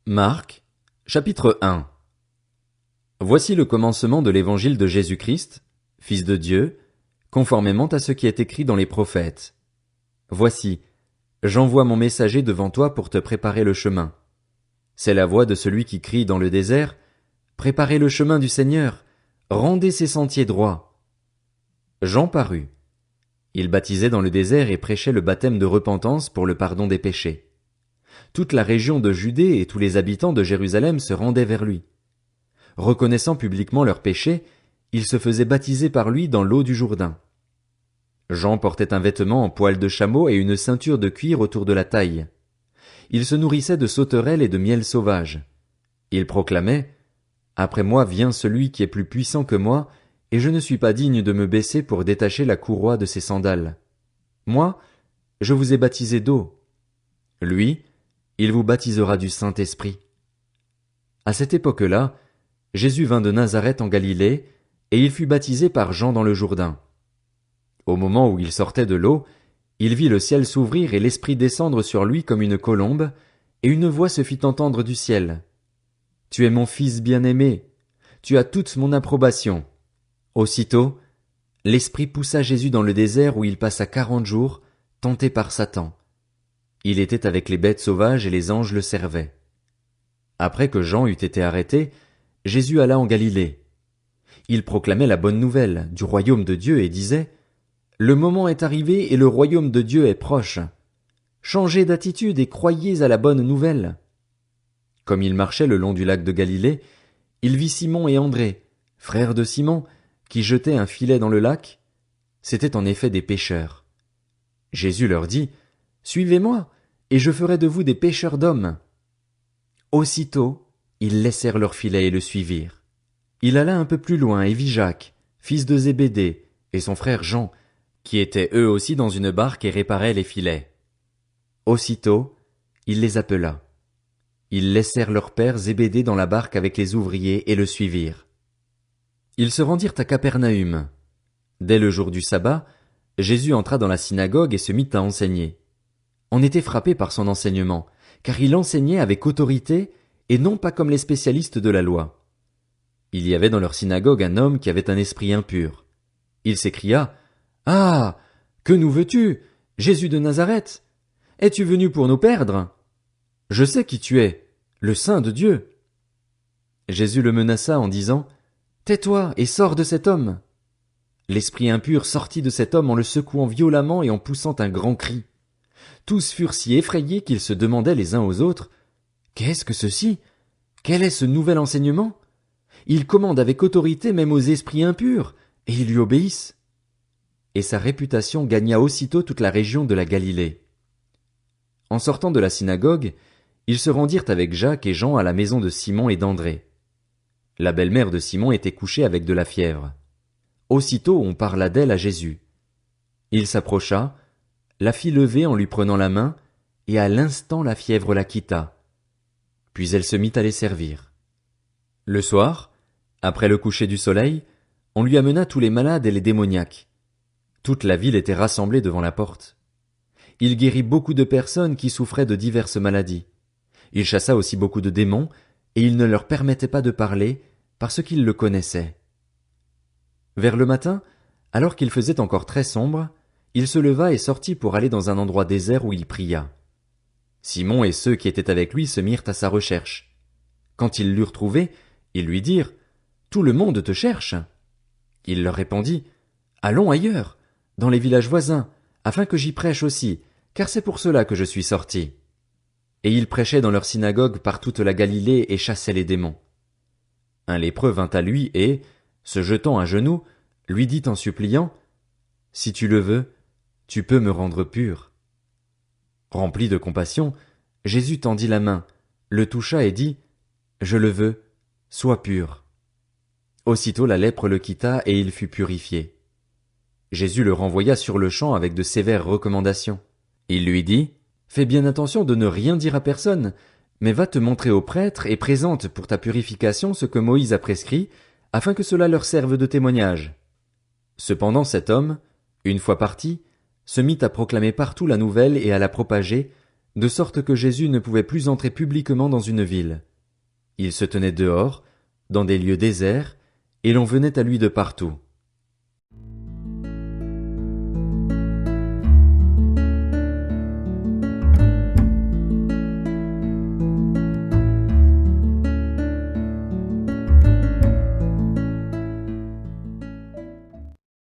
Marc, chapitre 1. Voici le commencement de l'évangile de Jésus-Christ, Fils de Dieu, conformément à ce qui est écrit dans les prophètes. Voici, j'envoie mon messager devant toi pour te préparer le chemin. C'est la voix de celui qui crie dans le désert, préparez le chemin du Seigneur, rendez ses sentiers droits. Jean parut. Il baptisait dans le désert et prêchait le baptême de repentance pour le pardon des péchés. Toute la région de Judée et tous les habitants de Jérusalem se rendaient vers lui. Reconnaissant publiquement leurs péchés, ils se faisaient baptiser par lui dans l'eau du Jourdain. Jean portait un vêtement en poil de chameau et une ceinture de cuir autour de la taille. Il se nourrissait de sauterelles et de miel sauvage. Il proclamait « Après moi vient celui qui est plus puissant que moi, et je ne suis pas digne de me baisser pour détacher la courroie de ses sandales. Moi, je vous ai baptisé d'eau. Lui, il vous baptisera du Saint-Esprit. » À cette époque-là, Jésus vint de Nazareth en Galilée, et il fut baptisé par Jean dans le Jourdain. Au moment où il sortait de l'eau, il vit le ciel s'ouvrir et l'Esprit descendre sur lui comme une colombe, et une voix se fit entendre du ciel. « Tu es mon Fils bien-aimé, tu as toute mon approbation. » Aussitôt, l'Esprit poussa Jésus dans le désert où il passa 40 jours, tenté par Satan. Il était avec les bêtes sauvages et les anges le servaient. Après que Jean eut été arrêté, Jésus alla en Galilée. Il proclamait la bonne nouvelle du royaume de Dieu et disait « Le moment est arrivé et le royaume de Dieu est proche. Changez d'attitude et croyez à la bonne nouvelle. » Comme il marchait le long du lac de Galilée, il vit Simon et André, frères de Simon, qui jetaient un filet dans le lac. C'étaient en effet des pêcheurs. Jésus leur dit « Suivez-moi, et je ferai de vous des pêcheurs d'hommes. » Aussitôt, ils laissèrent leur filet et le suivirent. Il alla un peu plus loin et vit Jacques, fils de Zébédée, et son frère Jean, qui étaient eux aussi dans une barque et réparaient les filets. Aussitôt, il les appela. Ils laissèrent leur père Zébédée dans la barque avec les ouvriers et le suivirent. Ils se rendirent à Capernaüm. Dès le jour du sabbat, Jésus entra dans la synagogue et se mit à enseigner. On était frappé par son enseignement, car il enseignait avec autorité et non pas comme les spécialistes de la loi. Il y avait dans leur synagogue un homme qui avait un esprit impur. Il s'écria « Ah! Que nous veux-tu, Jésus de Nazareth? Es-tu venu pour nous perdre? Je sais qui tu es, le Saint de Dieu. » Jésus le menaça en disant « Tais-toi et sors de cet homme. » L'esprit impur sortit de cet homme en le secouant violemment et en poussant un grand cri. Tous furent si effrayés qu'ils se demandaient les uns aux autres « Qu'est-ce que ceci? Quel est ce nouvel enseignement? Il commande avec autorité même aux esprits impurs, et ils lui obéissent. » Et sa réputation gagna aussitôt toute la région de la Galilée. En sortant de la synagogue, ils se rendirent avec Jacques et Jean à la maison de Simon et d'André. La belle-mère de Simon était couchée avec de la fièvre. Aussitôt on parla d'elle à Jésus. Il s'approcha, la fit lever en lui prenant la main, et à l'instant la fièvre la quitta. Puis elle se mit à les servir. Le soir, après le coucher du soleil, on lui amena tous les malades et les démoniaques. Toute la ville était rassemblée devant la porte. Il guérit beaucoup de personnes qui souffraient de diverses maladies. Il chassa aussi beaucoup de démons, et il ne leur permettait pas de parler, parce qu'ils le connaissaient. Vers le matin, alors qu'il faisait encore très sombre, il se leva et sortit pour aller dans un endroit désert où il pria. Simon et ceux qui étaient avec lui se mirent à sa recherche. Quand ils l'eurent trouvé, ils lui dirent « Tout le monde te cherche. » Il leur répondit « Allons ailleurs, dans les villages voisins, afin que j'y prêche aussi, car c'est pour cela que je suis sorti. » Et il prêchait dans leur synagogue par toute la Galilée et chassait les démons. Un lépreux vint à lui et, se jetant à genoux, lui dit en suppliant « Si tu le veux, tu peux me rendre pur. » Rempli de compassion, Jésus tendit la main, le toucha et dit « Je le veux, sois pur. » Aussitôt la lèpre le quitta et il fut purifié. Jésus le renvoya sur-le-champ avec de sévères recommandations. Il lui dit « Fais bien attention de ne rien dire à personne, mais va te montrer aux prêtres et présente pour ta purification ce que Moïse a prescrit, afin que cela leur serve de témoignage. » Cependant cet homme, une fois parti, se mit à proclamer partout la nouvelle et à la propager, de sorte que Jésus ne pouvait plus entrer publiquement dans une ville. Il se tenait dehors, dans des lieux déserts, et l'on venait à lui de partout.